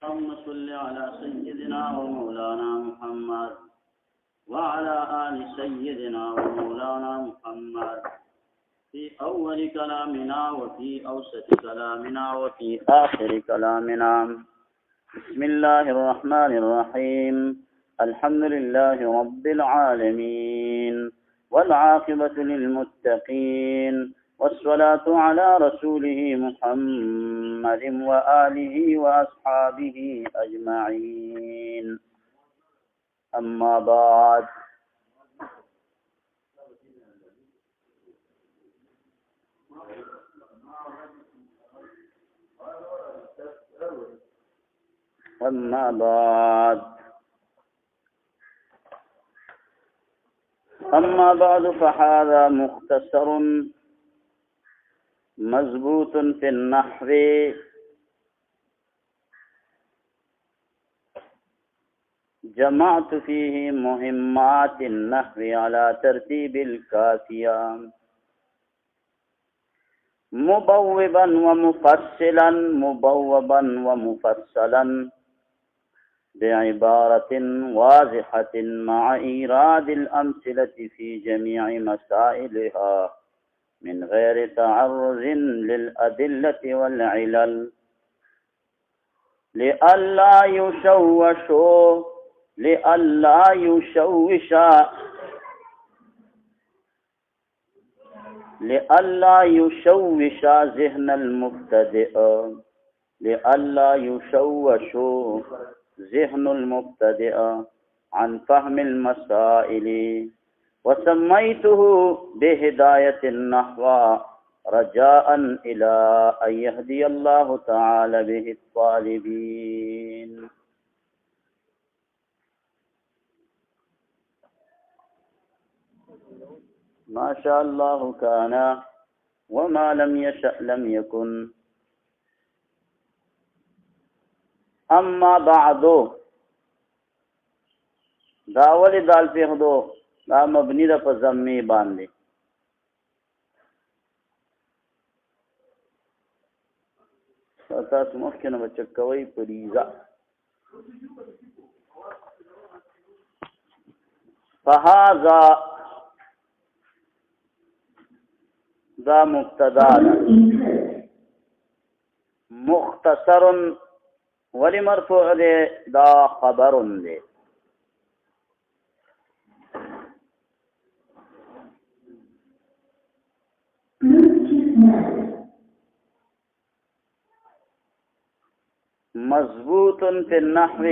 اللهم صل على سيدنا ومولانا محمد وعلى آل سيدنا ومولانا محمد في أول كلامنا وفي أوسط كلامنا وفي آخر كلامنا. بسم الله الرحمن الرحيم. الحمد لله رب العالمين والعاقبة للمتقين والصلاة على رسوله محمد وآله وأصحابه أجمعين. أما بعد، أما بعد فهذا مختصر مضبوط في النحو جمعت فيه مهمات النحو على ترتيب الكافية مبوبا ومفصلا بعبارة واضحة مع إيراد الأمثلة في جميع مسائلها من غير تعرض للأدلة والعلل لئلا يشوش ذهن المبتدئ عن فهم المسائل. وسميته بهداية النحو رجاء إلى أن يهدي الله تعالى به الطالبين. ما شاء الله كان وما لم يشأ لم يكن. اما بعد، دا ولی دال پیخدو دا مبنی دا پا ضمی باندے. تاسو مخکې نه به چک کوئ پریزه. فهذا دا مبتدا مختصر ولی مرفوع دے دا خبر دے. مضبوط فی النحو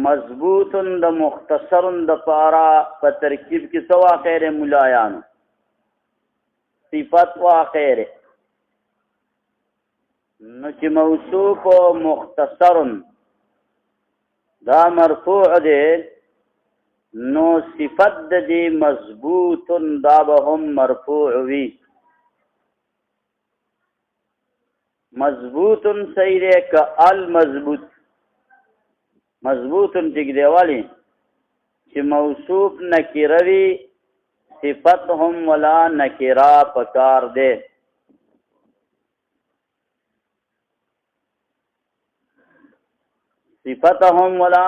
مضبوط دا مختصر دا پارا پا ترکیب کی سوا خیر ملایان صفت وا خیر نو چی موصوف و مختصر دا مرفوع دے نو صفت دی مضبوط دا بهم مرفوع وی. مضبوط صحیح دے که المضبوط. مضبوط ٹک دے والی چی موصوف نکروی صفت هم ولا نکرا پکار دے. صفت هم ولا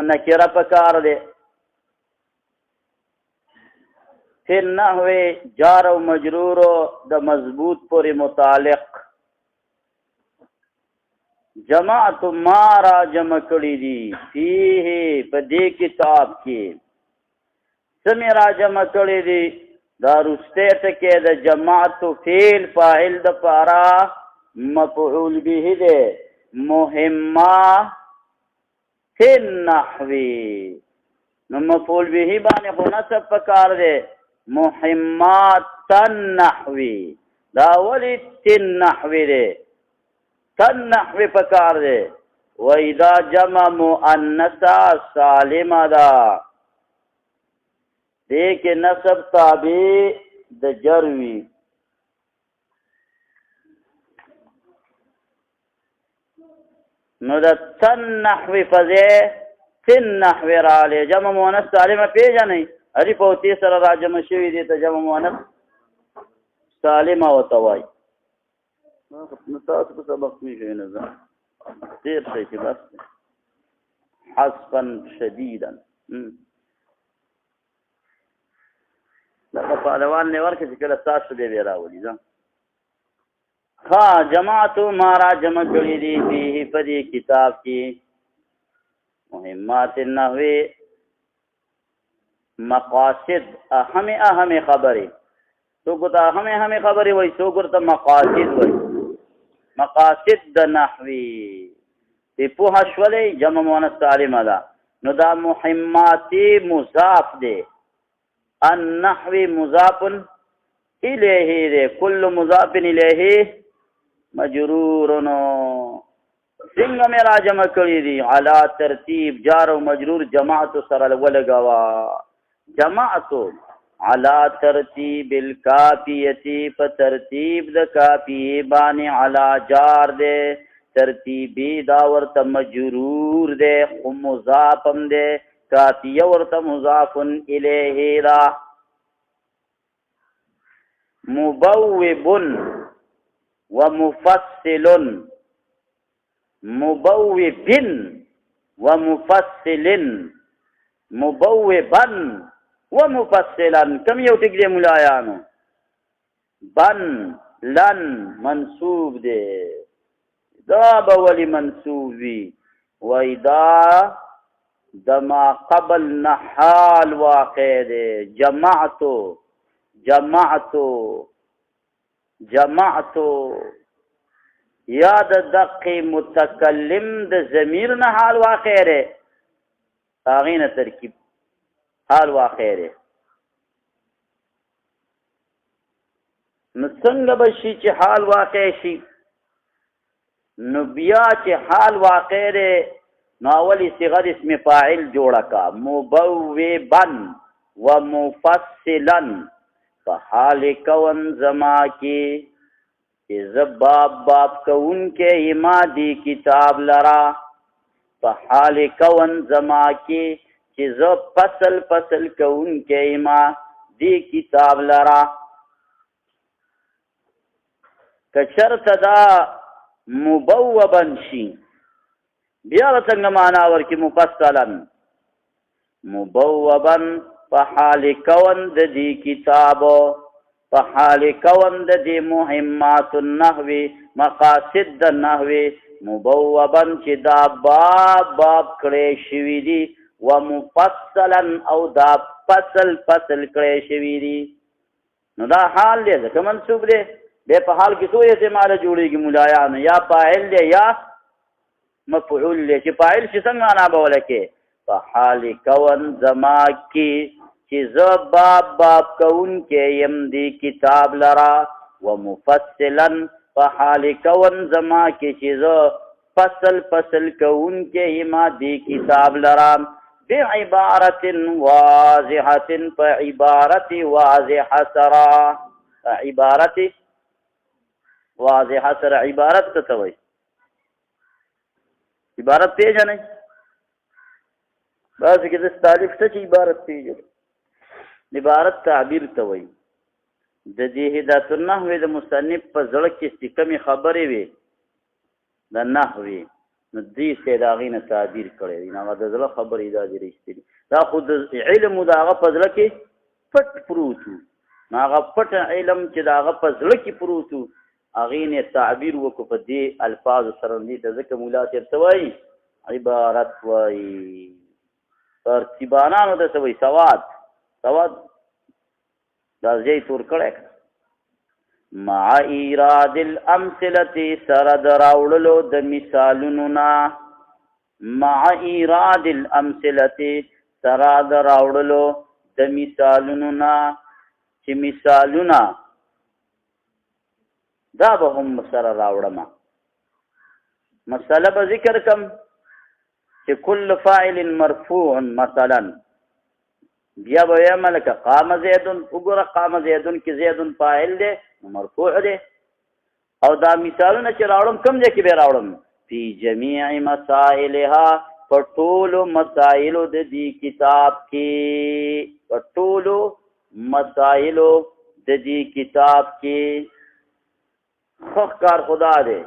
نکرہ پکار دے. پھر نحوے جار و مجرور دا مضبوط پوری متعلق جماعت مارا جمع کری دی فیہ پدے کتاب کی سمیرا جمع کری دی دا رستے تکے دا جماعت فیل فاعل دا پارا مفعول بھی دے مہمہ فی النحوی نو مفعول به باندې خو نصب پکار دے مهمات النحوی دا ولی تن نحوی دے تن نحوی پکار دے. و اذا جمع مؤنثا سالم دا دیکھ نصب تابع د جروی نو دا تن نحوی فضے تن نحوی را لے جمع مؤنث سالم پیجا نہیں الف او تی سره راجمع شوي دي ته جمع مؤنث سالمه ورته وایي. نو تاسو په سبق کې نه ځه ډېر ښه چې بس حذفا شدیدا لکه پهلوان نه ورکړي چې کله ستاسو دی بیا راولي ځه. ها جماعتو ما را جمع کړي دي فيه په دې کتاب کې مهمات النحو مقاصد اهم خبرې څوک ته اهم خبرې وایي څوک ورته مقاصد وایي. مقاصد د نحوی تی پوها شولی جمع مؤنث سالمه ده نو دا مهماتی مضاف دی النحوی مضاف الیه دی کل مضاف الیه مجرورنو څنګه مې را جمع کړي دي علا ترتیب جار و مجرور جماعت سره ولګوا جماعتو علا ترتیب الکافیتی په ترتیب د کافیه باندې علا جار دے ترتیبی دا ورته مجرور دے خو مضافم دے کافیه ورته مضاف الیه دا مبوب ومفصل مبوب ومفصل مبوبا ومفصلا کم یو ټک دی ملایانو بن لن منصوب دی دا به ولی منصوب وي وای دا د ما قبل نحال واقع دی جمعتو یا د دقی متکلم د ضمیر نحال واقع دی هغې نه ترکیب حال واقع دی. نو څنګه به شي چې حال واقع شي نو بیا چې حال واقع دی نو اولی صیغه اسم فاعل جوړه کا مبوبا ومفصلا په حال کون زما کې چې زه باب کوونکی ما دی کتاب لرا په حال کون زما کې چې زه فصل کوونکی ما دی کتاب لرا که شرط دا مبوبا شي بیا څنګه معنا ورکړي مفصلا مبوبا په حال کون د دې کتابو په حال کون د دې مهمات النحو مقاصد د نحو مبوبا چې دا باب کړی شوي دي ومفصلا او دا فصل کړی شوي دي نو دا حال دی ځکه منصوب دی بیا په حال کې څو احتماله جوړېږي ملایانو یا فاعل دی یا مفعول دی چې فاعل شي څنګه معنا به ولکې په حال کون زما کې چې زه باب کوونکی یم دی کتاب لرا ومفصلا په حال کون زما کې چې زه فصل کوونکی یم دی کتاب لرا بعبارت واضحة فعبارت واضحة سرا عبارت واضحة سرا عبارت تتوي عبارت پیژنئ بعض کې د تعریف څه عبارت پیژنئ عبارت تعبیر توي د دې هدایت النحو د مصنف په ځړ کې چې کومې خبرې وي د نحوی نو دې څه دا غینه تعبیر کړی دی نو د ځړ خبرې دا دې رښتینی دا خود علم دا غ په ځړ کې پټ پروت هغه پټ علم چې دا غ په ځړ کې پروت اغینه تعبیر وکړو په دې الفاظ سره دې ځکه مولا چرته وایي عبارت وایي ترتیبانانو د سوي سواد دا ځای تور کړی مع ایراد الامثله سره د راوړلو د مثالونو نه مع ایراد الامثله سره د راوړلو د مثالونو نه چې مثالونه دا به هم سره راوړم مسله به ذکر کم چې کل فاعل مرفوع مثلا بیا به یم لکه قام زیدن وګوره قام زیدن کې زیدن فاعل دی مرفوع دی او دا مثالونه چې راوړم کوم ځای کې به راوړم فی جمیع مسائلها په ټولو مسایلو د دې کتاب کې په ټولو مسایلو د دې کتاب کې خخ کار خدا دی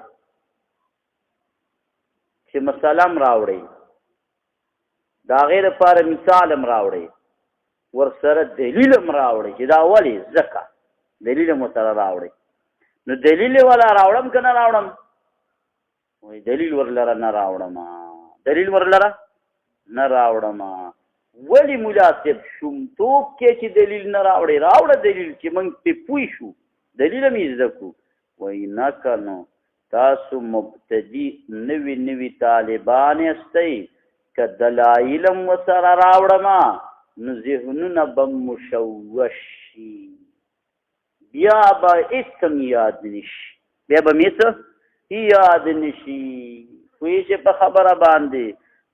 چې مسلم راوړي دا غیر لپاره مثال هم راوړي ورسره دلیل هم راوړي چې دا ولې ځکه دلیل هم سره راوړي نو دلیل ولا راوړم که نه راوړم وایي دلیل ورلره نه راوړم دلیل ورلره نه راوړم ولې مناسب شومتوب کې چې دلیل نه راوړي راوړه دلیل چې موږ پې پوه شو دلیل هم یې زده کړو وایي نه که نو تاسو مبتدي نوي طالبان یاستئ که دلایل هم ورسره راوړم نو ذهنونه به مشوش شي بیا به هېڅ هم یاد نشي بیا به مې څه یاد نشي پوهې چې په خبره باندې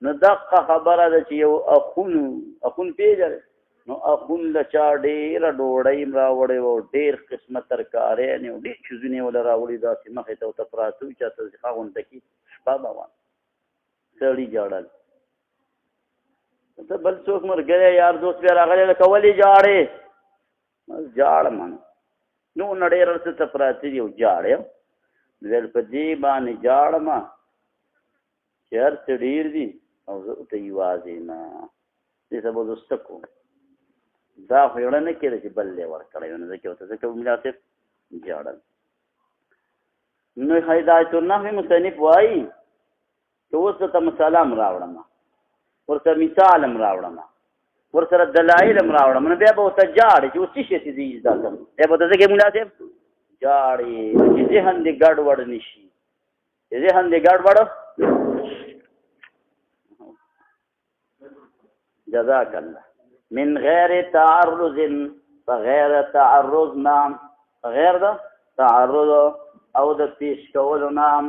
نو دقه خبره ده چې یو اخون پېژنې نو اخون له چا ډېره ډوډۍ م راوړې وه ډېر قسمه ترکاریانې او ډېر چیزونه یې وله راوړي داسې مخې ته ورته پراته وي چاته ښه غونډه کې شپه به وه سړي ژړل ته بل څوک ملګری یار دوست بیا راغلی لکه ولې ژاړې ژاړم نو نه ډېر څه ته پراته دي او ژاړې ویل په دې باندې ژاړم چې هر څه ډېر دي او زه ته یوازې نه دې ته به زه څه کوم دا خو یوړه نه کېده چې بل دی ورکړی نو زه کې ورته ځکه مناسب ژاړل نو هدایت النحو مصنف وایي چې اوس ته مسله هم راوړم ورته مثال هم راوړم ورسره دلایل هم راوړم نو بیا به ورته ژاړې چې اوس څه شی چې زه یې زده کړم بیا به ورته ځکه مناسب ژاړې چې ذهن دې ګډوډ نه شي ذهن دې ګډوډ جزاک الله من غیر تعرض فغیر تعرض نام غیر دا تعرض او د پیش کولو نام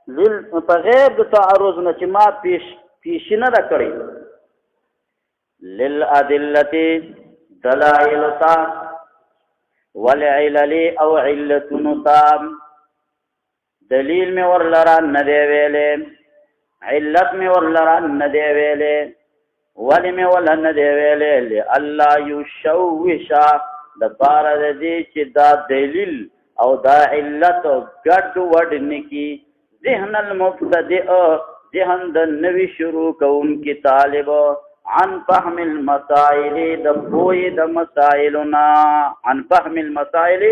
بغیر د تعرض نه چې ما پیش نه ده کړې للادلة دلائل تا والعلل او علتونو تا دلیل میں ورلرا نه دی ویلې علت میں ورلرا نه دی ویلې ولی میں ورلرا نه دی ویلې لئلا یشوشا د پاره د دې چې دا دلیل او دا علت ګډ وډ نکی ذهن المبتدئ ذهن د نوی شروع کوونکی طالب عن فهم المسائل د پوی د مسائلنا عن فهم المسائل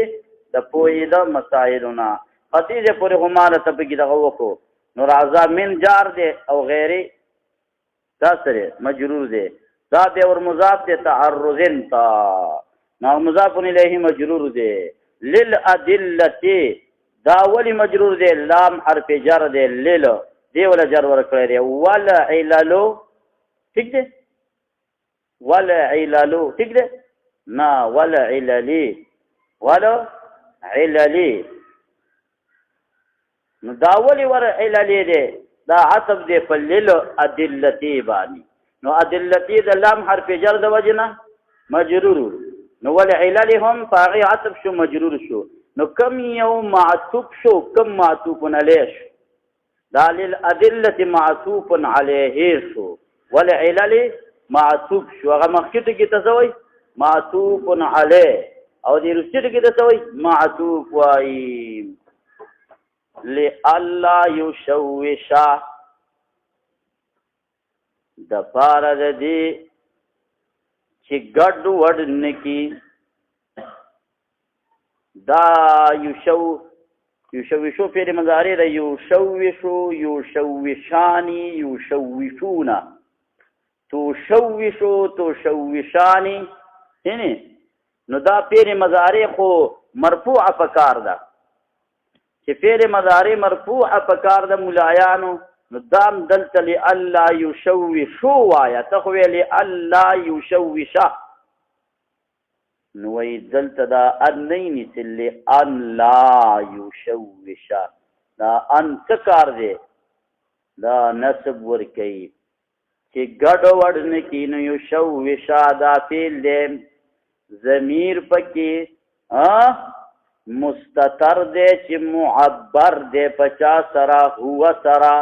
د پوی د مسائلنا خطیجه پورې هماره تپکی دغه وکړو نو راځه من جار دی او غیرې دا سره مجرور دی دا دی ور مضاف دی تعرض تا نو مضاف الیه مجرور دی للادله دا ولی مجرور دی لام حرف جر دی لل دی ولا جر ورکړی دی ولا عللو ٹھیک دی ولا عللو ٹھیک دی نا ولا عللی ولا عللی نو دا ولی ور عللی دی دا عطف دی په لل ادلتی باندې نو ادلتی د لام حرف جر د وجنه مجرور نو ول علل هم فاغي عطف شو مجرور شو نو کم یو معطوف شو کم معطوف علیه شو دا للادله معطوف علیه شو ول علل معطوف شو هغه مخکته کې تسوي معطوف علیه او دې رسته کې تسوي معطوف وای لئلا یشوشا د پاره د دې چې ګډ وډ نکی دا یشوشو فعل مضارع د یشوشو یشوشانی یشوشونا تشوشو تشوشانی یعنی نو دا فعل مضارع خو مرفوع پکار ده چې فعل مضارع مرفوع پکار ده ملایانو نو دام دلته لئلا یشوشو وایا ته خو ویلې الا یشوشا نو وی دلته دا ان نه نیسل ان لا یشوشا دا ان څه کار دی دا نسب ورکوي چې ګډ وډ نه کي نو یشوشا دا فعل دی ضمیر پکې مستتر دے چی معبر دے پچا سرا ہوا سرا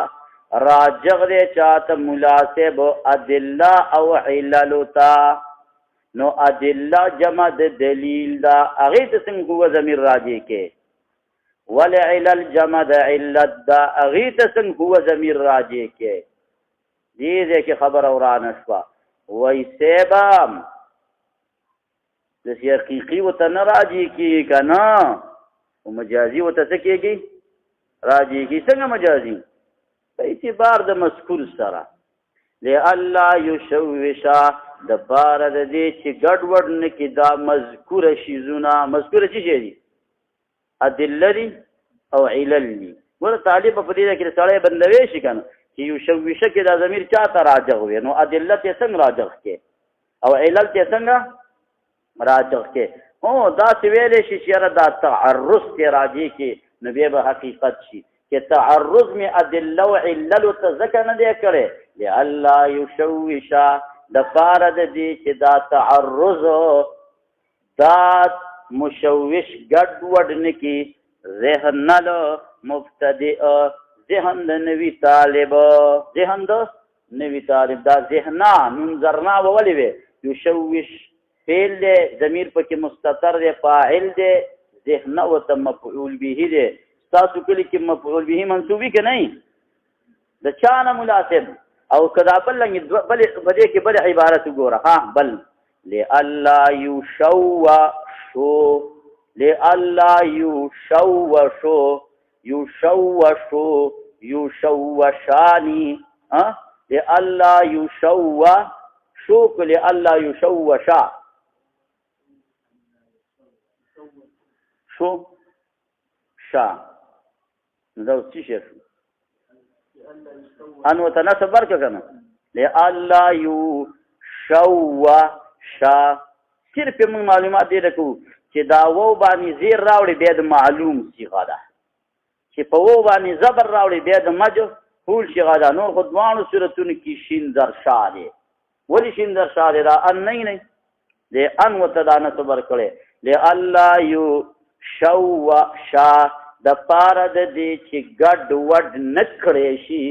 راجغ دے چاہتا مناسب ادلہ او عللو تا نو ادلہ جمع دلیل دا اغیت سنگ ہوا ضمیر راجی کے والعلل جمع علت دا اغیت سنگ ہوا ضمیر راجی کے دیدے کی خبر اورانشوا ویسے بام جیسے حقیقی و تا نراجی کی کنا و مجازی و تا سکے گی راجی کی سنگ مجازی اعتبار د مذکور سره لئلا یشوشا د پاره د دې چې ګډوډ نه کې دا مذکوره شیزونه مذکوره څه شي دي ادله دي او علل دي ګوره طالب په دې کې سړی بندوي شي که نه چې یشوشه کې دا ضمیر چا ته راجغ وي نو ادله ته څنګه راجغ کې او علل ته څنګه راجغ کې او داسې ویلی شي چې یاره دا تعرض ته راجع کې نو بیا به حقیقت شي کہ تعرض میں ادلہ و علل و تذکر نہ دے کرے لئلا یشوشا دفارد دی کہ دا تعرض دا مشوش گڑ وڈن کی ذہن لو مبتدئ ذہن دا نوی طالب ذہن دا نوی طالب دا ذہنا منظرنا وولی وے یشوش فیل دے ضمیر پکی مستتر دے فاعل دے ذہن و تا مفعول بھی دے تاسو کلی کې مفعول به منصوبی که نه د چا نه مناسب او کدا بل لنګ بل بده کې بل عبارت وګوره ها بل لئلا یشوشو لئلا یشوشو یشوشو یشوشانی ها لئلا یشوشو لئلا یشوشا شو شا نو څه شي ان وتناسب ورکه کنه لئلا یشوشا صرف موږ معلومات دې رکو چې دا وو باندې زیر راوړي بیا د معلوم صيغه ده چې په وو باندې زبر راوړي بیا د مجهول صيغه ده نور خدوانو صورتونو کې شین در شاده ولی شین در شاده دا ان نه دې ان وتناسب ورکړي لئلا یشوشا د پاره د دې چې ګډ وډ نه کړی شي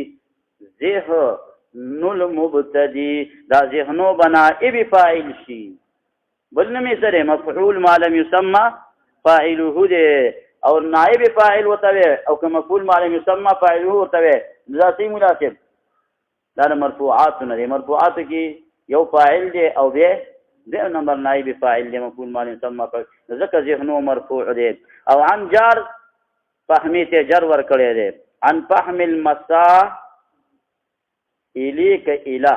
ذهن المبتدی دا ذهنو بنائب فاعل شي بل نه مې سره مفعول ما لم يسمى فاعله دې او نائب فاعل وتوي او که مفعول ما لم يسمى فاعله وتوي دا صحیح مناسب دا مرفوعات نه دي مرفوعات کې یو فاعل دی او به نمبر نائب فاعل دی مفعول ما لم يسمى ذکر ذهنو مرفوع دی او عن جار فهمی تے جر ور کړی دی ان فهم المسا الیک الہ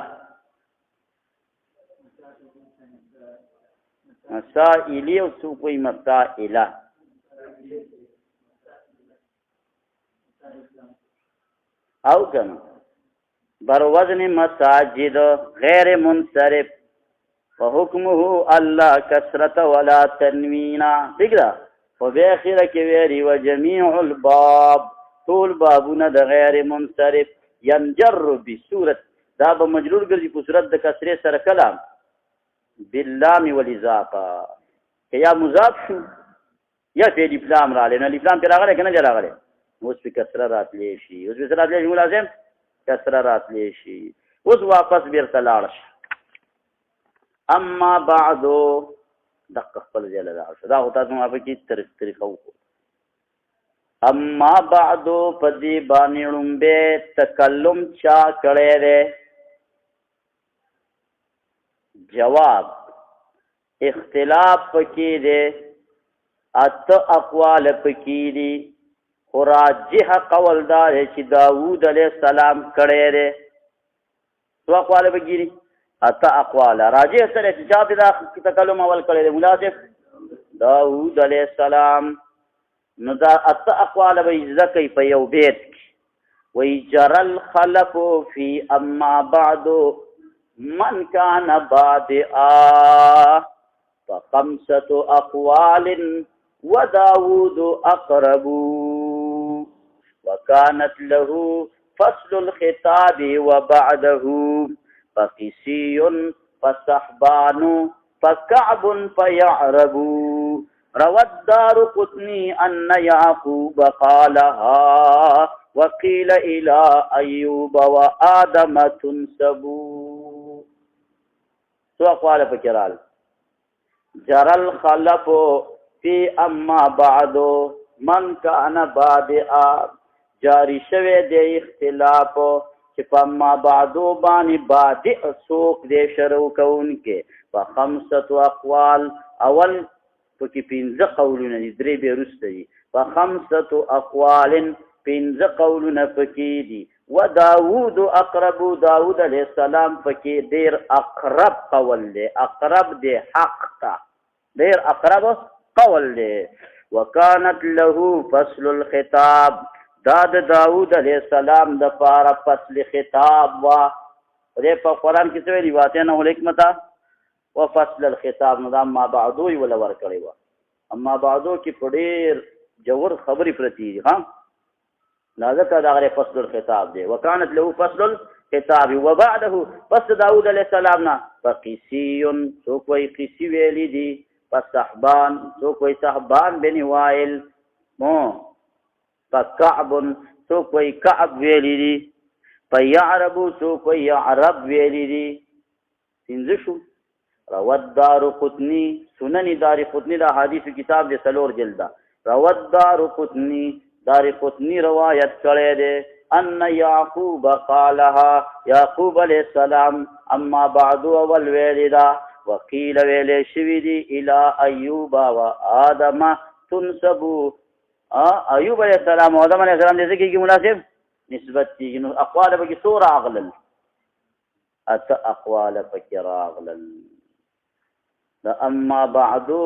مسا الی او سو کوئی مسا الہ او کنا بر وزن مساجد غیر منصرف وحکمه اللہ کثرت ولا تنوینا ٹھیک دا وباخره کې ویری وجميع الباب طول بابونه د غیر منصرف ينجر بصورت دا به مجرور ګرځي په صورت د کسره سره کلام باللام والاضافه که یا مضاف شو یا فعل لام را لنه لام پر راغله کنه راغله اوس په کسره راتلی شي اوس په راتلی شي لازم کسره راتلی شي اوس واپس بیرته لاړ اما بعدو دقه خپل ځای له راشه دا خو تاسو ما په کې طریقه وکړو اما بعدو په دې باندې لومبه تکلم چا کړی دی جواب اختلاف پکې دی اته اقوال پکې دي خو راجح قول دا دی چې داوود علیه السلام کړی دی څو اقوال پکې دي اتا اقوال راجع سره چې چا په تکلم اول کړی دی مناسب داوود علیه السلام نو دا اتا اقوال به ذکر په یو بیت وی جرى الخلف في اما بعد من كان بادئا فخمسة اقوال وداود اقرب وكانت له فصل الخطاب وبعده فقسي فصحبان فكعب فيعرب روى الدارقطني أن يعقوب قالها وقيل إلى أيوب وآدم تنسبوا. سو أقوال فكرال جرى الخلف في أما بعد من كان بادئا، جاری شوه دے اختلاف چې په اما بعدو باندې بادئ سوک دے شروع کون کے فخمسة اقوال، اول پکی پینزه قولونه دی، درې به وروسته دي. فخمسة اقوال پینزه قولونه پکی دي. و داود اقرب، داود علیہ السلام پکی دیر اقرب قول دی، اقرب دی حق تا، دیر اقرب قول دی. وکانت له فصل الخطاب، داد داود علیہ السلام د پارا فصل خطاب وا دې په قرآن کې څه ویلي واتینه الحکمتا و فصل الخطاب نو دا اما بعدو ولا ور کړی و. اما بعدو کې په ډېر جوور خبرې پرتی دي ها، لازم دا غره فصل الخطاب دی. وکانت له فصل الخطاب وبعده، پس داود علیہ السلام نا فقیسی، سو کوئی قیسی ویلی دی، پس صحبان، سو کوئی صحبان بن وائل، فکعب، سو کوئی کعب ویلی دی، فیعرب، سو کوئی یعرب ویلی دی. پنځه شو. روت دارقطنی، سنن دارقطنی دا حدیث کتاب دے سلور جلدہ. روت دارقطنی، دارقطنی روایت کرے دے ان یعقوب قالها، یعقوب علیہ السلام اما بعدو اول ویلدہ وقیل ویلے شویدی الى ایوب و آدم تنسبو. ایوب علیہ السلام و آدم علیہ السلام جیسے کی مناسب نسبت کی اقوال پکی سور اغلل، ات اقوال پکی راغلل. دا اما بعدو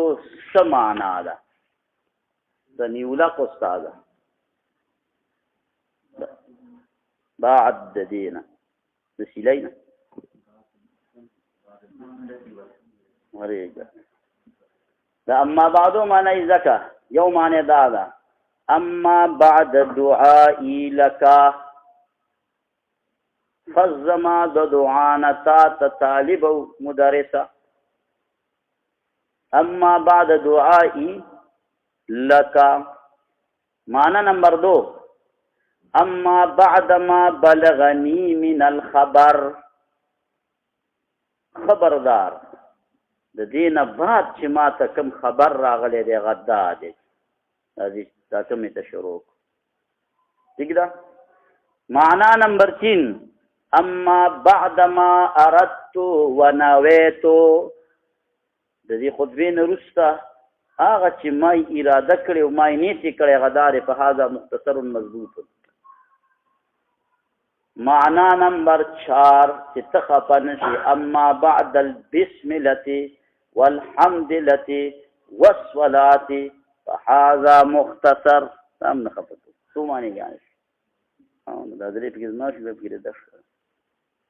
سمعنا دا دا نیولا قصتا دا بعد دینا دا سیلینا وريجا. دا اما بعدو معنی زکا یو معنی دادا اما بعد دعائی لکا، فزما دا دعانا تا طالب مدرسا. اما بعد دعائی لکا معنی نمبر دو اما بعد ما بلغنی من الخبر، خبردار د دین بعد چې ما ته کم خبر راغلی دی غدا دی دا کمی ته شروع ٹھیک ده. معنی نمبر 3 اما بعد ما اردت و نویتو، د دې خطبې نه وروسته هغه چې ما اراده کړې او ما نیت یې کړی غدا دی، په هذا مختصر مضبوط. معنی نمبر 4 چې ته خفه نشي اما بعد البسملة والحمدلة والصلاة فهذا مختصر. سام نه خفه څو معنی یعنی دا درې پکې نه شي به پکې ده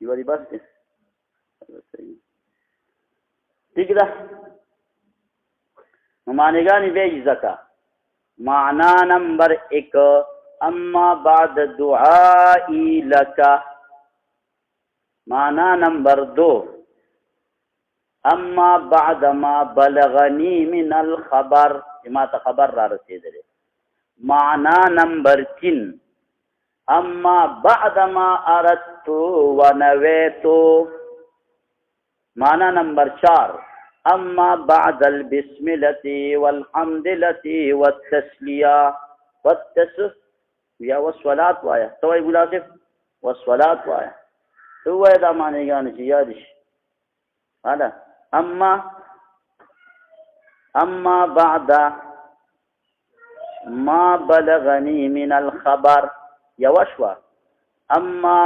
یو دی بس ٹھیک ده. معنیگانی بیج زکا. معنی نمبر 1 اما بعد دعائی لکا. معنی نمبر 2 اما بعد ما بلغنی من الخبر، ما تا خبر را رسید لے. معنی نمبر 3 اما بعد ما اردتو و نویتو. معنی نمبر 4 اما بعد البسملة والحمدلة والتسلیہ یا والصلاة وایا توای بلاسف والصلاة وایا تو وای دا معنی گانی چی یادش هذا اما بعد ما بلغنی من الخبر یوشوا اما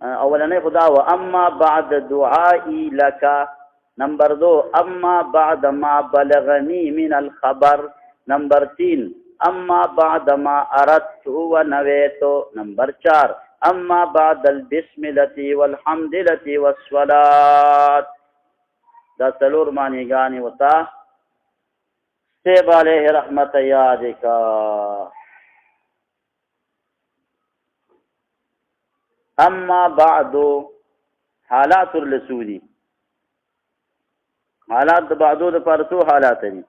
اولنی خدا و اما بعد دعائی لکا. نمبر 2 اما بعد ما بلغنی من الخبر. نمبر 3 اما بعد ما اردت و نویتو. نمبر 4 اما بعد البسملة والحمدلة والصلاة. دا سلور معنی گانی وطا سیب علیہ رحمت یاد کا. اما بعد حالات الرسولی حالات د بعدو دپاره څو حالات دي؟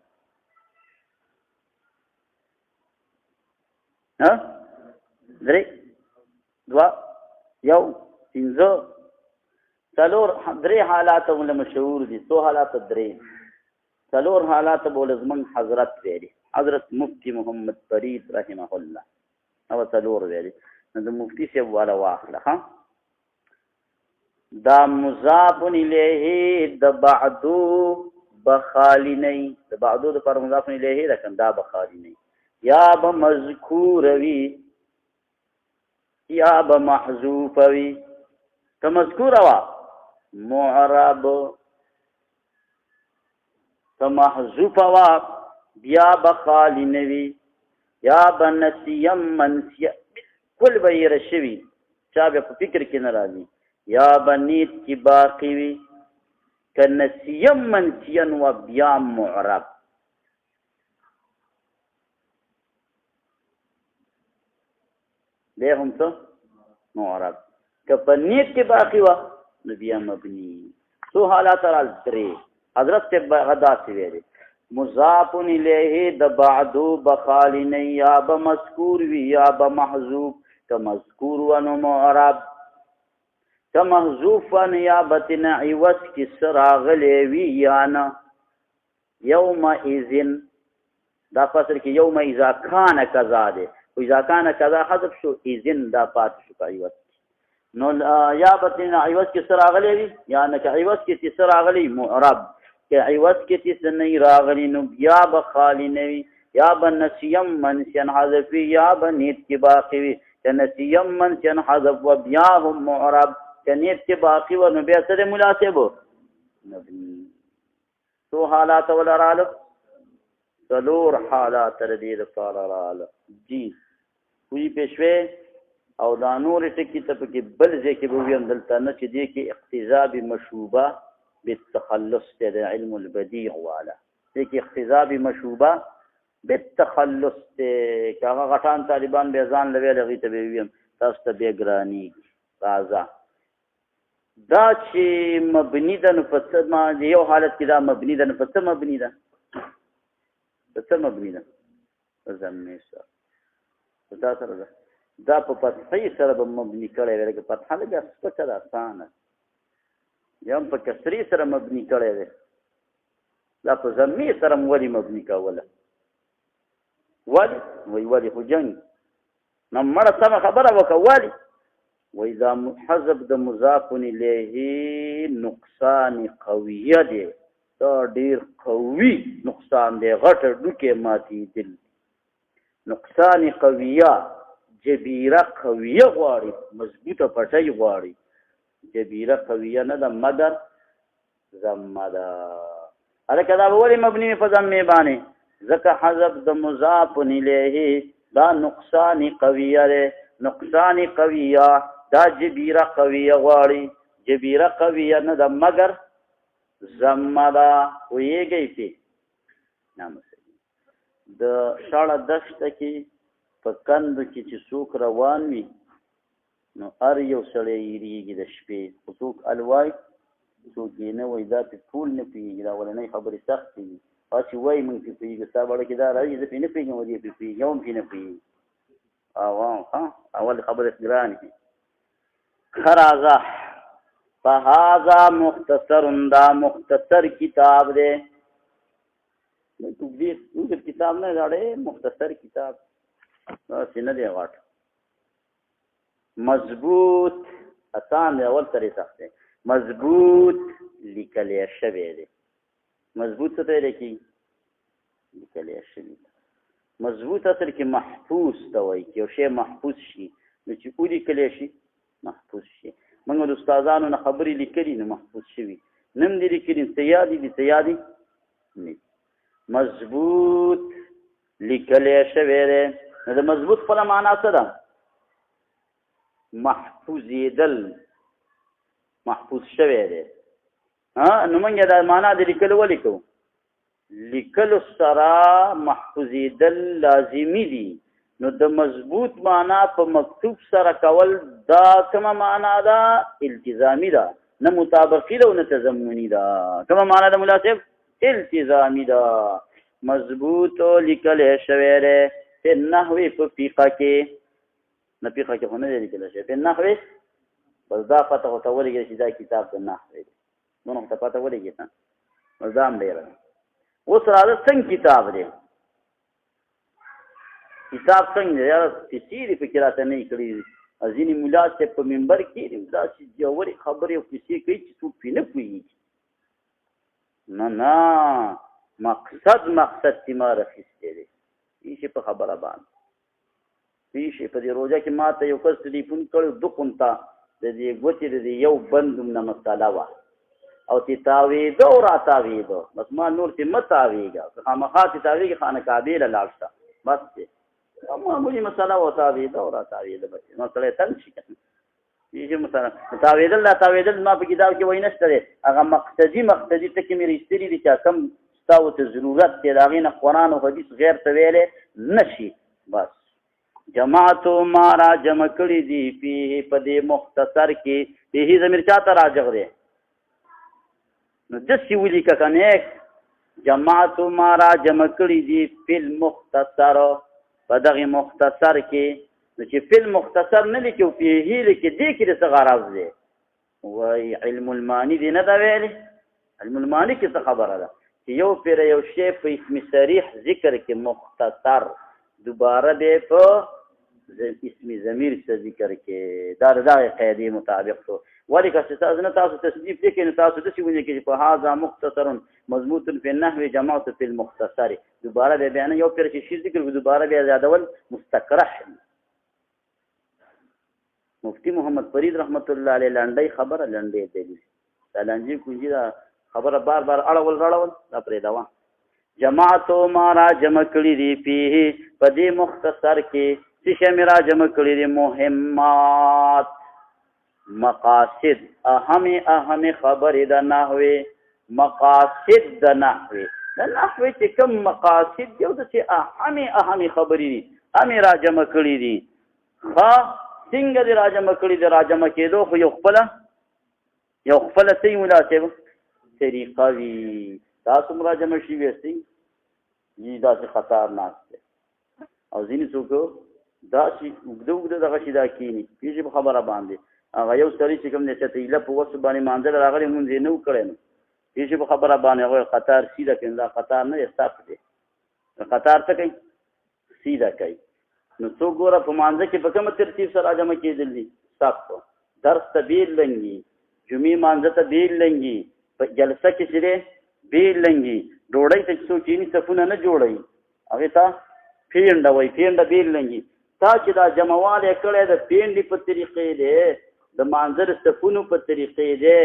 درې، دوه، یو، پنځه، څلور. درې حالات ولې مشهور دي؟ څو حالات؟ درې. څلور حالات به ولې زمونږ حضرت ویلي، حضرت مفتی محمد فرید رحمه الله هغه څلور ویلي. نو د مفتی صاحب والا واخله. ها دا مضاف الیه د بعدو بخالی نه، د بعدو دپاره مضاف الیه ده که دا بخالی نه. یا به مذکور وي یا به محذوف وي. که مذکور وه معرب، که محذوف وه بیا به خالی نه وي. یا به نسیه منسیه بالکل به هېره شوي، چا بیا په فکر کې نه راځي. یا به نیت کې باقي وي. که نسیه منسیه و بیا معرب. بیا هم څه معرب. که په نیت کې باقي وه نو بیا مبني. څو حالات رال؟ درې. حضرت صاحب داسې ویلي مضاف الیه د بعدو بخالی نه، یا به مذکور وي یا به محذوف. که مذکور و نو معرب، که محذوف و نیابت نه عوض کې څه راغلی وي یا نه. یومئذ دا فصل کې یوم اذا کان کذا دی، خو اذا کان کذا حذف شو، اذن دا پاتې شو په عوض کې. نو یابت نه عوض کې څه راغلی وي یا نه. که عوض کې څه راغلی معرب، که عوض کې څه نه راغلی نو بیا به خالی نه وي. یا به نسیم منسین حذف وي یا به نیت کې باقي وي. که نسیم منسین حذف و بیا هم معرب، که نیت کې باقي و نو بیا سره مناسب مبني. څو حالات ولراله؟ څلور حالات تر دې دپاره راله. جی پوهې پې شوې؟ او دا نورې ټکي ته پکې بل ځای کې به ویم دلته نه، چې دې کې اقتضا بمشوبه بالتخلص دی د علم البدیع والا. دې کې اقتضا بمشوبه بالتخلص دی. که هغه غټان طالبان بیا ځان له ویل هغوی ته به ویم تاسو ته بیا ګرانېږي. راځه دا چې مبني ده نو په څه یو حالت کې دا مبني ده، نو په څه مبني ده؟ په څه مبني ده؟ په ضمې سره. دا سره ده دا په فتحې سره به مبني کړی وی، لکه فتحه لږه سپکه ده اسانه. یا هم په کسرې سره مبني کړی دی. دا په ضمې سره م ولې مبني کوله؟ ولې؟ وایي ولې خو جنګ نو مړه سمه خبره وکړه. ولې؟ وایي دا حذف د مضاف الیه نقصان قویه دی. دا ډېر قوي نقصان دی، غټه ډوکې ماتېدل. نقصان قویه جبیره قویه غواړي، مضبوطه پټۍ غواړي. جبیره قویه نه ده مګر ضمه ده. هلکه دا به ولې مبني په ضمې باندې؟ ځکه حذف د مضاف الیه دا نقصان قویه دی. نقصان قویه دا جبیره قویه غواړي. جبیره قویه نه ده مګر ضمه ده. پوهېږئ پې؟ د شاړه دښته کې په کندو کې چې څوک روان وي نو هر یو سړی یېرېږي د شپې. خو څوک الوایي څوک یې نه وایي. دا پې ټول نه پوهېږي. دا اولنۍ خبرې سختې دي. هغه چې وایي موږ پې پوهېږو. ستا باره کې دا راځي زه پې نه پوهېږم، دې پې پوهېږي هم پې نه پوهېږي. اول خبرې ګرانې دي. ښه راځه فهذا مختصر، دا مختصر کتاب دی. اوږد کتاب نه دا ډېر مختصر کتاب داسې نه دی غټ. مضبوط اسان دی، اول سره سخت دی. مضبوط لیکلی شوی دی. مضبوط څه ته ویلی کېږي؟ لیکلی شوي. مضبوط اصل کې محفوظ ته وایي. چې یو شی محفوظ شي نو چې ولیکلی شي محفوظ شي. موږ د استادانو نه خبرې لیکلي نو محفوظ شوي، نه هم دي لیکلي څه یادې دي څه یادې نه. مضبوط لیکلی شوی دی. نو د مضبوط خپله معنا څه ده؟ محفوظېدل، محفوظ شوی دی. نو موږ دا معنا د لیکلو ولې کوو؟ لیکلو سره محفوظېدل لازمي دي. نو د مضبوط معنا په مکتوب سره کول دا کومه معنا ده؟ التزامي ده. نه مطابقي ده او نه تضمني ده. کومه معنا ده ملا صاحب؟ التزامي ده. مضبوط لیکلی شوی دی په نحوې په فقه کې، نه فقه کې خو نه دی لیکلی شوی، په نحوې بس دا پته خو ته ولګېده چې دا کتاب د نحوې دی، نو خو ته پته ولګېده بس دا هم ډېره ده. اوس راځه څنګه کتاب دی، کتاب څنګه دی یاره کیسې دې پکې راته نه یې کړي دي. ځینې ملا صاحب په منبر کې داسې ژورې خبرې او کیسې کوي چې څوک پرې نه پوهېږي. نه مقصد تی ما راخیستی دی. ایشي په خبره باندې ایشي په دې روژه کې ما ته یو کس ټلیفون کړی دو قونته د دې ګوتې د دې یو بند دومره مسله وه او چې تاوېده او را تاوېده بس ما نور چې مه تاوېږه که خامخا چې تاوېږي خانه کعبې له لاړ شه بس دی معمولي مسله وه تاوېده او را تاوېده بس نو سړی تنګ شي که ایشي مسله تاوېدل را تاوېدل ما په کتاب کې وایي نشته دی. هغه مقصدي ټکي مې رایستلي دي چې کم تاسو ته ضرورت دی د هغې نه قرآن او حدیث غیر ته ویلی نشي. بس جماعتو ما را جمع کړي دي فيه په دې مختصر کې فيه ضمیر چا ته راجع دی نو داسې ولیکه که نه جماعتو ما را جمع کړي دي فی المختصر په دغې مختصر کې نو چې فی المختصر نه لیکي او فيه لیکي دې کې د څه غرض دی وایي علم المعانی دی نه ده ویلې علم المعانی کې څه خبره ده یو پیر یو شی په اسم صریح ذکر کې مختصر دوباره دی په اسم ضمیر څه ذکر کې دا د دغې قاعدې مطابق شو. ولې که تاسو نه تاسو تصنیف لیکئ نو تاسو داسې ولیکئ چې په هذا مختصر مضبوط فی النحو جمعت فی المختصر دوباره بیا نه یو پیر چې شي ذکر کړو دوباره بیا زیادول مستقرح. مفتی محمد فرید رحمت الله علیه لنډۍ خبره لنډۍ دلیل دا لنډۍ کونجي دا خبره بار اړول راړول دا پرېږده. جماعتو ما را جمع کړي دي فيه په دې مختصر کې څه شی مې را جمع کړي دي مهمات مقاصد اهم خبرې د نحوې مقاصد د نحوې چې کوم مقاصد دي او داسې اهم خبرې دي همې را جمع کړي دي. ښه څنګه دې را جمع کړي دي را جمع کېدو خو یو خپله څه مناسب طریقه وي تاسو هم را جمع شوي یاستئ جي داسې خطار ناست دی او ځینې څوک داسې اوږده دغه شي دا کښېني پوهېږي په خبره باندې هغه یو سړي چې کوم دی چې تیله په وسو باندې مانځل راغلی مونځ یې نه و کړی نو پوهېږي په خبره باندې هغه قطار سیده کوي دا قطار نه دی صف دی قطار څه کوي سیده کوي نو څوک ګوره په مانځه کې په کومه ترتیب سره جمع کېدل دي صف درس ته بېل لنګي جمعې مانځه ته بېل لنګي په جلسه کې چې دی بېل لنګي ډوډۍ ته چې څوک کښېني صفونه نه جوړوي هغې ته پینډه وایي پینډه بېل لنګي تا چې دا جمعوالی کړی د پینډې په طریقې دی د مانځه د صفونو په طریقې دی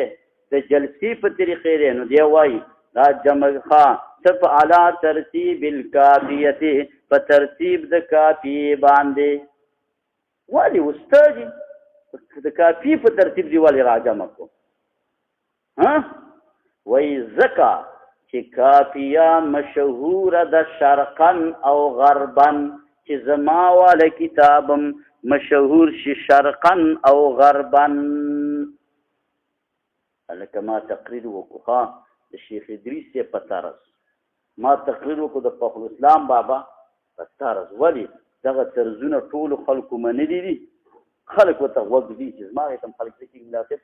د جلسې په طریقې دی نو دی وایي دا جمع ښه څه په اعلی ترتیب الکافیتې په ترتیب د کافیې باندې ولې استاد د کافیې په ترتیب دی ولې را جمع کړو وی ځکه چې کافیه مشهوره ده شرقا او غربا چې زما والا کتابم مشهور شي شرقا او غربا. هلکه ما تقریر وکړو د شیخ ادریس یې په طرز ما تقریر وکړو د فخر الاسلام بابا په طرز ولې دغه طرزونه ټولو خلکو منلي دي خلک ورته غوږ دي چې زما هغې ته هم خلک څه کېږي مناسب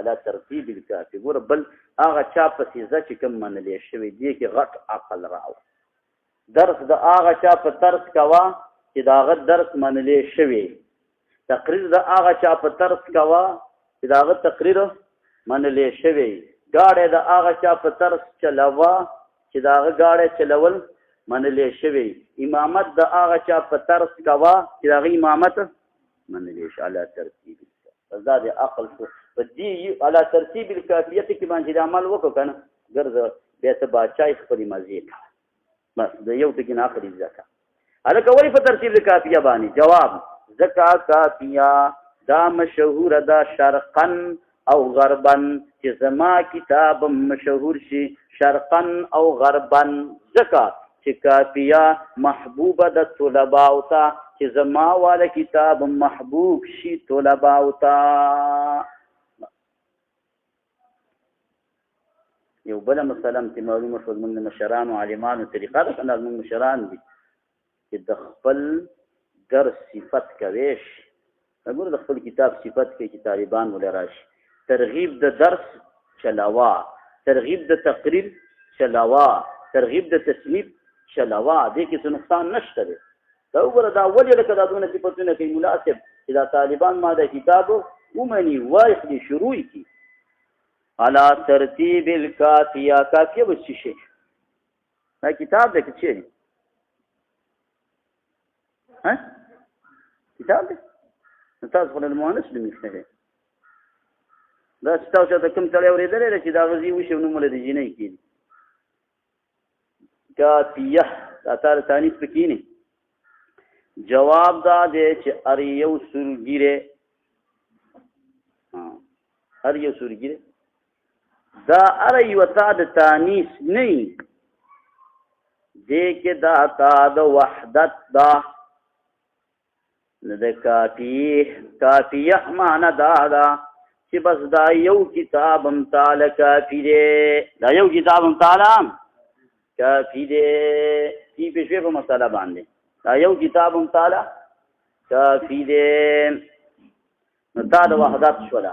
على ترتیب الکافي ګوره بل هغه چا پسې ځه چې کوم منلی شوی دې کې غټ عقل راو درس د هغه چا په طرز کوه چې د هغه درس منلی شوی تقریر د هغه چا په طرز کوه چې د هغه تقریر منلی شوی ګاډی د هغه چا په طرز چلوه چې د هغه ګاډی چلول منلی شوی امامت د هغه چا په طرز کوه چې د هغه امامت منلی شي على ترتیب دا د عقل شو په دې على ترتیب الکافیت کې باندې عمل وکړو که نه ګرځه بیا ته باچای خپلې مزې کوه بس د یو ټکي نه اخلي ځکه هلکه ولې په ترتیب د کافیه باندې جواب ځکه کافیه دا مشهوره ده شرقا او غربا چې زما کتاب مشهور شي شرقا او غربا ځکه چې کافیه محبوبه ده طلباو ته چې زما والا کتاب محبوب شي طلباو ته یو بله مسله هم ترې معلومه شول زموږ د مشرانو عالمانو طریقه ده که نه زموږ مشران دي چې د خپل درس صفت کوی شي ګوره د خپل کتاب صفت کوي چې طالبان ولې راشي ترغیب د درس چلاوه ترغیب د تقریر چلاوه ترغیب د تصنیف چلاوه دې کې څه نقصان نشته دی دا وګوره دا ولې لکه دا دونه صفتونه کوي مناسب چې دا طالبان ما د کتاب ومني واخلي شروع کړي على ترتیب الکافیه کافیه به څه شي دا کتاب دی که څه دی کتاب دی تاسو خو له مؤنث نوم ایښی دی دا چې تاسو ته کوم سړی اورېدلی دی چې دا غزي وشي نوم له د جینۍ کېږي کافیه دا تار تانیث پکې نه جواب دا دی چې هر یو سورګیره هر یو سورګیره دا هر یو تا د تانیث نه دی کې دا تا د وحدت دا نه د کافیه معنا دا دا چې بس دا یو کتاب هم تعالی کافی دی دا یو کتاب هم تعالی کافی دی تی پېښوې په مسله باندې دا یو کتاب هم تعالی کافی دی نو دا د وحدت شوله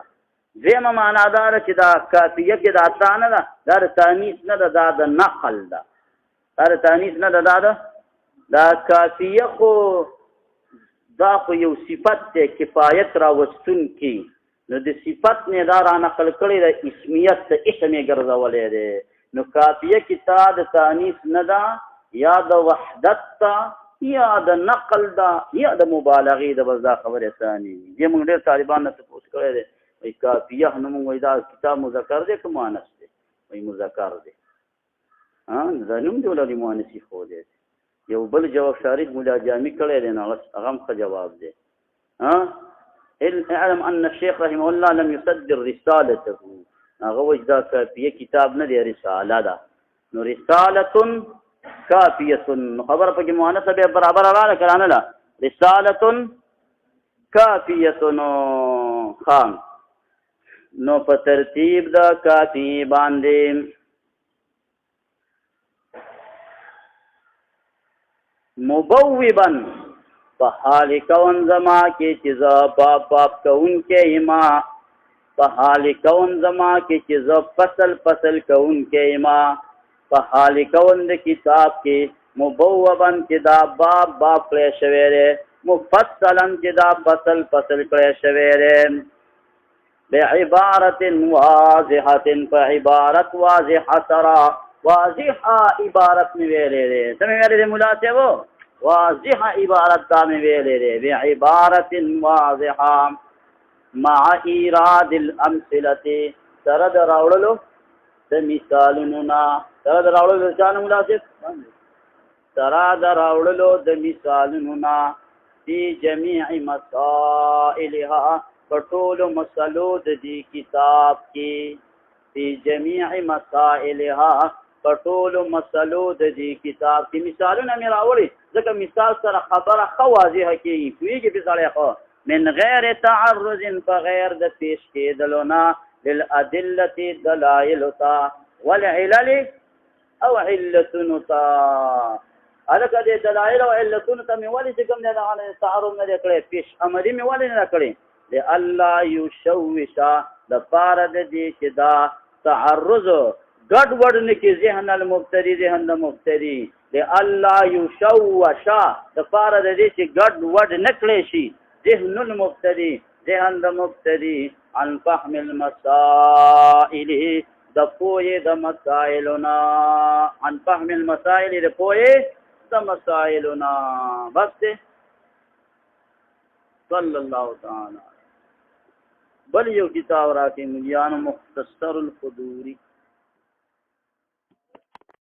دویمه معنا دا ده چې دا کافیه کې دا تا نه ده دا د تانیث نه ده دا د نقل ده دا د تانیث نه ده دا کافیه خو دا خو یو صفت دی کفایت راوستونکي نو د صفت نه دا را نقل کړی د اسمیت ته اسم یې ګرځولی دی نو کافیه کې تا د تانیث نه ده یا د وحدت ته یا د نقل ده یا د مبالغې ده بس دا خبرې ثاني دي دې موږ ډېر طالبان نه تپوس کړی دی وایي کافیه نو موږ وایي دا کتاب مذکر دی که مؤنث دی وایي مذکر دی دا نوم دی ولې مؤنث ایښودی دی یو بل جواب شارح ملا جامي کړی دی نو هغه هم ښه جواب دی اعلم ان الشيخ رحمه الله لم يصدر رسالته هغه وایي دا کافیه کتاب نه دی رساله ده نو رساله کافیه نو خبره پکې مؤنثه به برابر راغله که نه ده رساله کافیه خام نو په ترتیب د کافی باندې مبوبا په حال کون زما کې چې زه باب کوونکی یما په حال کون زما کې چې زه فصل کوونکی یما په حال کون د کتاب کې مبوبا چې دا باب کړی شوی دی مفصلا چې دا فصل کړی شوی دی بعبارت واضحة فعبارت واضحة سرا واضحة عبارت میں ویلے دے سمیں ویلے دے ملاسبو واضحة عبارت دا میں ویلے دے بعبارت واضحة مع ایراد الامثلة سرد راوڑلو دا مثالننا سرد راوڑلو دا چانا ملاسب سرد راوڑلو دا مثالننا فی جمیع مسائلها پټولو مسلو د دې کتاب کې فی جمیع مسائلها پټولو مسلو د دې کتاب کې مثالونه مې راوړي ځکه مثال سره خبره ښه واضحه کېږي پوهېږي پې سړی ښه من غیر تعرض بغیر د پیش کېدلو نه للادلة دلایلو ته والعلل او علتونو ته هلکه دې دلایل او علتونو ته مې ولې چې کوم دی دغه تعرض نه دی کړی پیش عملي مې ولې نه کړی لئلا یشوش لپاره د دې چې دا تعرض ګډ وډ نه کې ذهن المبتدی ذهن د مبتدی لئلا یشوش لپاره د دې چې ګډ وډ نه کړی شي ذهن المبتدی ذهن د مبتدی عن فهم المسائل د پوهې د مسائلنا عن فهم المسائل د پوهې د مسائلنا بس صلی الله تعالی بل یو کتاب راکې ملیانو مختصر القدوری